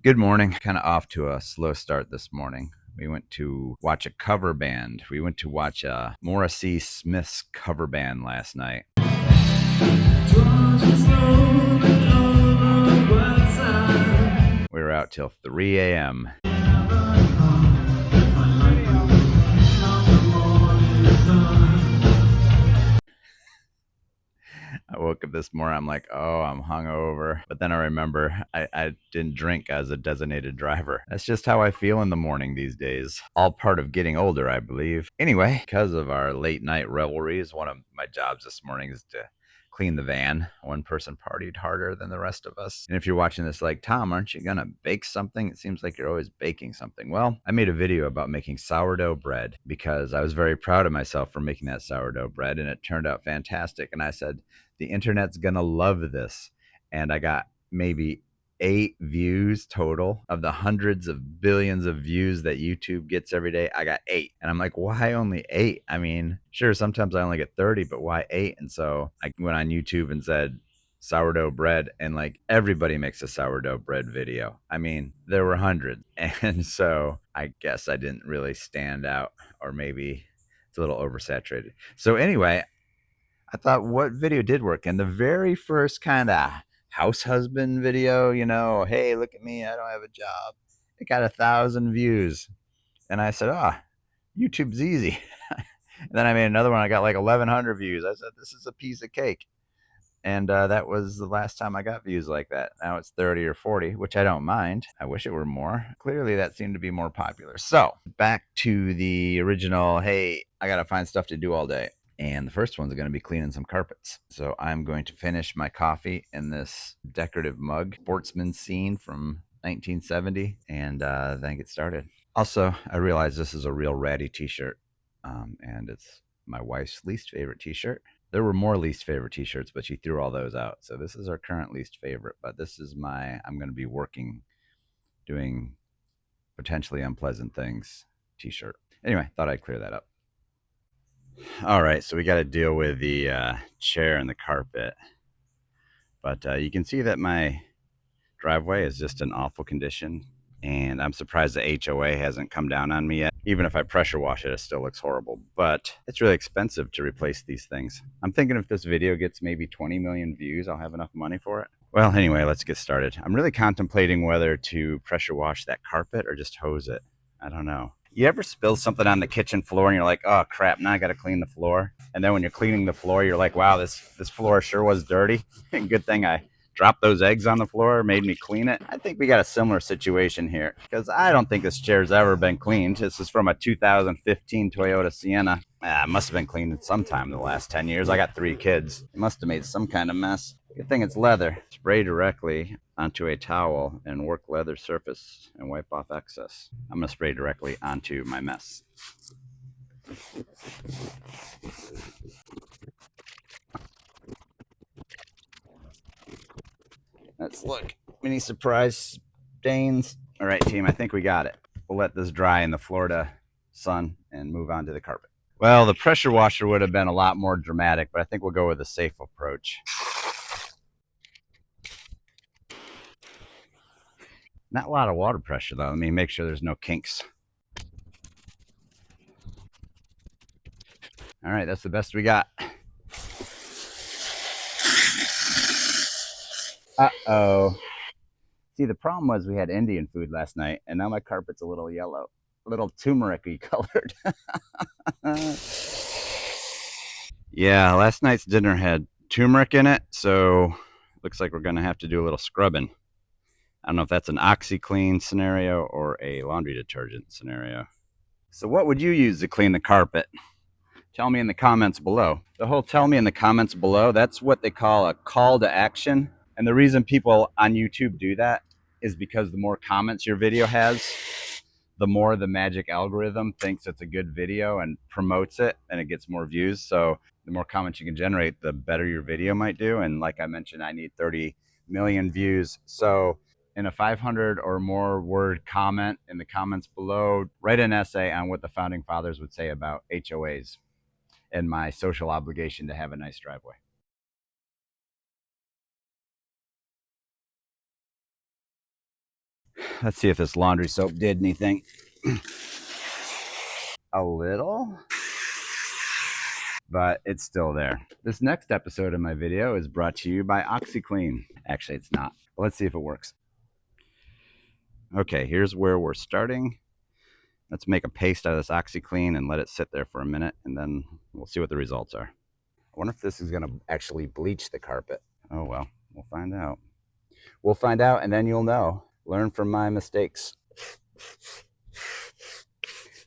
Good morning. Kind of off to a slow start this morning. We went to watch a cover band. We went to watch Morrissey Smith's cover band last night. We were out till 3 a.m. I woke up this morning. I'm like, oh, I'm hungover. But then I remember I didn't drink as a designated driver. That's just how I feel in the morning these days. All part of getting older, I believe. Anyway, because of our late night revelries, one of my jobs this morning is to clean the van. One person partied harder than the rest of us. And if you're watching this like, Tom, aren't you going to bake something? It seems like you're always baking something. Well, I made a video about making sourdough bread because I was very proud of myself for making that sourdough bread, and it turned out fantastic. And I said, the internet's gonna love this. And I got maybe 8 views total of the hundreds of billions of views that YouTube gets every day. I got 8. And I'm like, why only 8? I mean, sure, sometimes I only get 30, but why 8? And so I went on YouTube and said, sourdough bread, and like everybody makes a sourdough bread video. I mean, there were hundreds. And so I guess I didn't really stand out, or maybe it's a little oversaturated. So anyway, I thought, what video did work? And the very first kind of house husband video, hey, look at me, I don't have a job. It got 1,000 views. And I said, YouTube's easy. And then I made another one. I got like 1,100 views. I said, this is a piece of cake. And that was the last time I got views like that. Now it's 30 or 40, which I don't mind. I wish it were more. Clearly, that seemed to be more popular. So back to the original, hey, I got to find stuff to do all day. And the first one's going to be cleaning some carpets. So I'm going to finish my coffee in this decorative mug, sportsman scene from 1970, and then get started. Also, I realize this is a real ratty t-shirt, and it's my wife's least favorite t-shirt. There were more least favorite t-shirts, but she threw all those out. So this is our current least favorite, but this is I'm going to be working, doing potentially unpleasant things t-shirt. Anyway, thought I'd clear that up. All right, so we got to deal with the chair and the carpet. But you can see that my driveway is just in awful condition, and I'm surprised the HOA hasn't come down on me yet. Even if I pressure wash it, it still looks horrible. But it's really expensive to replace these things. I'm thinking if this video gets maybe 20 million views, I'll have enough money for it. Well, anyway, let's get started. I'm really contemplating whether to pressure wash that carpet or just hose it. I don't know. You ever spill something on the kitchen floor and you're like, oh crap, now I got to clean the floor? And then when you're cleaning the floor, you're like, wow, this floor sure was dirty. Good thing I dropped those eggs on the floor, made me clean it. I think we got a similar situation here because I don't think this chair's ever been cleaned. This is from a 2015 Toyota Sienna. It must have been cleaned sometime in the last 10 years. I got 3 kids. It must have made some kind of mess. Good thing it's leather. Spray directly onto a towel and work leather surface and wipe off excess. I'm going to spray directly onto my mess. Let's look. Any surprise stains? All right, team, I think we got it. We'll let this dry in the Florida sun and move on to the carpet. Well, the pressure washer would have been a lot more dramatic, but I think we'll go with a safe approach. Not a lot of water pressure, though. Let me make sure there's no kinks. All right, that's the best we got. Uh-oh. See, the problem was we had Indian food last night, and now my carpet's a little yellow, a little turmeric-y colored. Yeah, last night's dinner had turmeric in it, so looks like we're going to have to do a little scrubbing. I don't know if that's an OxiClean scenario or a laundry detergent scenario. So what would you use to clean the carpet? Tell me in the comments below. The whole tell me in the comments below, that's what they call a call to action. And the reason people on YouTube do that is because the more comments your video has, the more the magic algorithm thinks it's a good video and promotes it, and it gets more views. So the more comments you can generate, the better your video might do. And like I mentioned, I need 30 million views. So in a 500 or more word comment in the comments below, write an essay on what the founding fathers would say about HOAs and my social obligation to have a nice driveway. Let's see if this laundry soap did anything. A little, but it's still there. This next episode of my video is brought to you by OxiClean. Actually, it's not. Let's see if it works. Okay, here's where we're starting. Let's make a paste out of this OxiClean and let it sit there for a minute, and then we'll see what the results are. I wonder if this is going to actually bleach the carpet. Oh, well, we'll find out. We'll find out, and then you'll know. Learn from my mistakes.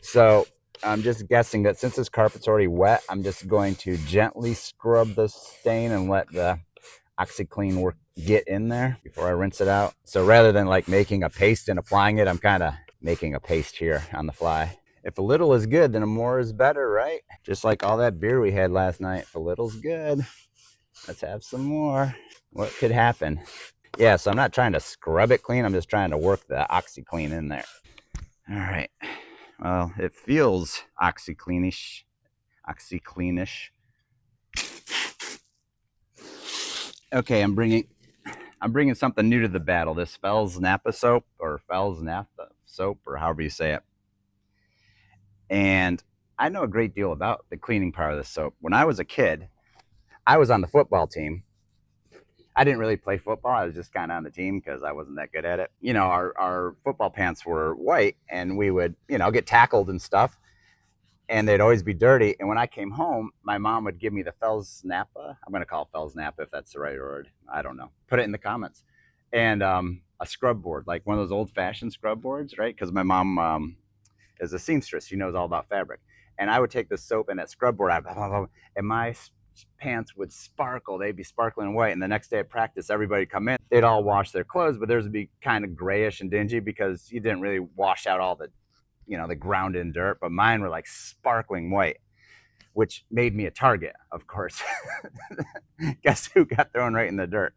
So I'm just guessing that since this carpet's already wet, I'm just going to gently scrub the stain and let the OxiClean work get in there before I rinse it out. So rather than like making a paste and applying it, I'm kind of making a paste here on the fly. If a little is good, then a more is better, right? Just like all that beer we had last night. If a little's good, let's have some more. What could happen? Yeah, so I'm not trying to scrub it clean. I'm just trying to work the OxiClean in there. All right. Well, it feels OxiCleanish. OxiCleanish. Okay, I'm bringing something new to the battle. This Fels Naptha soap, or Fels Naptha soap, or however you say it. And I know a great deal about the cleaning part of the soap. When I was a kid, I was on the football team. I didn't really play football. I was just kind of on the team because I wasn't that good at it. You know, our football pants were white, and we would, get tackled and stuff, and they'd always be dirty. And when I came home, my mom would give me the Fels Naptha. I'm going to call it Fels Naptha if that's the right word. I don't know. Put it in the comments. And a scrub board, like one of those old-fashioned scrub boards, right? Because my mom is a seamstress. She knows all about fabric. And I would take the soap and that scrub board out, and my pants would sparkle. They'd be sparkling white. And the next day at practice, everybody come in. They'd all wash their clothes, but theirs would be kind of grayish and dingy because you didn't really wash out all the, the ground in dirt. But mine were like sparkling white, which made me a target, of course. Guess who got thrown right in the dirt?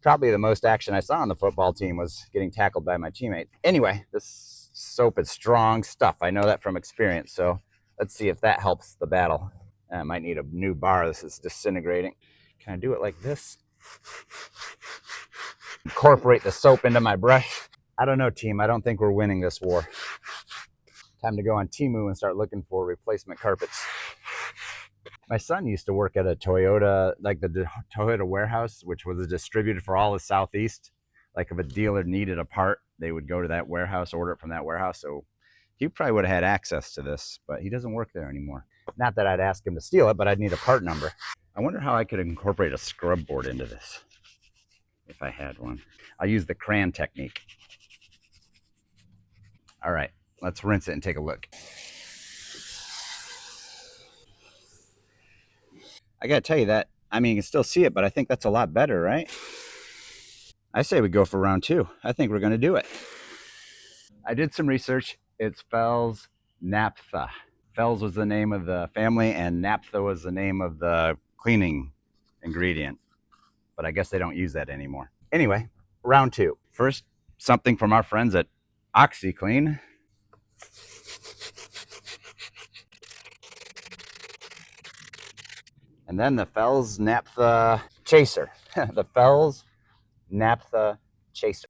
Probably the most action I saw on the football team was getting tackled by my teammates. Anyway, this soap is strong stuff. I know that from experience. So let's see if that helps the battle. I might need a new bar. This is disintegrating. Can I do it like this? Incorporate the soap into my brush. I don't know, team. I don't think we're winning this war. Time to go on Temu and start looking for replacement carpets. My son used to work at a Toyota, like the Toyota warehouse, which was a distributor for all the Southeast. Like if a dealer needed a part, they would go to that warehouse, order it from that warehouse. So he probably would have had access to this, but he doesn't work there anymore. Not that I'd ask him to steal it, but I'd need a part number. I wonder how I could incorporate a scrub board into this if I had one. I'll use the crayon technique. All right, let's rinse it and take a look. I gotta tell you that, I mean, you can still see it, but I think that's a lot better, right? I say we go for round 2. I think we're gonna do it. I did some research. It's Fels Naptha. Fels was the name of the family, and Naptha was the name of the cleaning ingredient. But I guess they don't use that anymore. Anyway, round 2. First, something from our friends at OxiClean. And then the Fels Naptha Chaser. The Fels Naptha Chaser.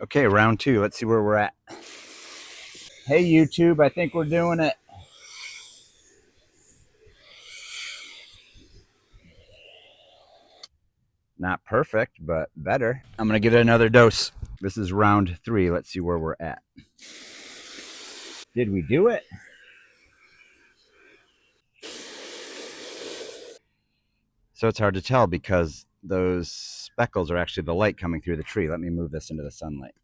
Okay, round 2. Let's see where we're at. Hey, YouTube, I think we're doing it. Not perfect, but better. I'm going to give it another dose. This is round 3. Let's see where we're at. Did we do it? So it's hard to tell because those speckles are actually the light coming through the tree. Let me move this into the sunlight.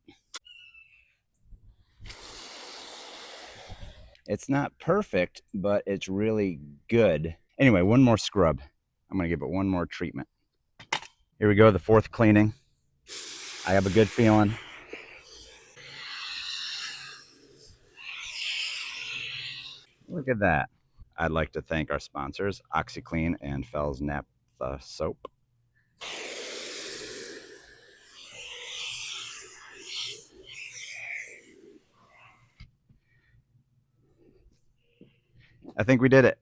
It's not perfect, but it's really good. Anyway, one more scrub. I'm going to give it one more treatment. Here we go, the 4th cleaning. I have a good feeling. Look at that. I'd like to thank our sponsors, OxiClean and Fels Naptha soap. I think we did it.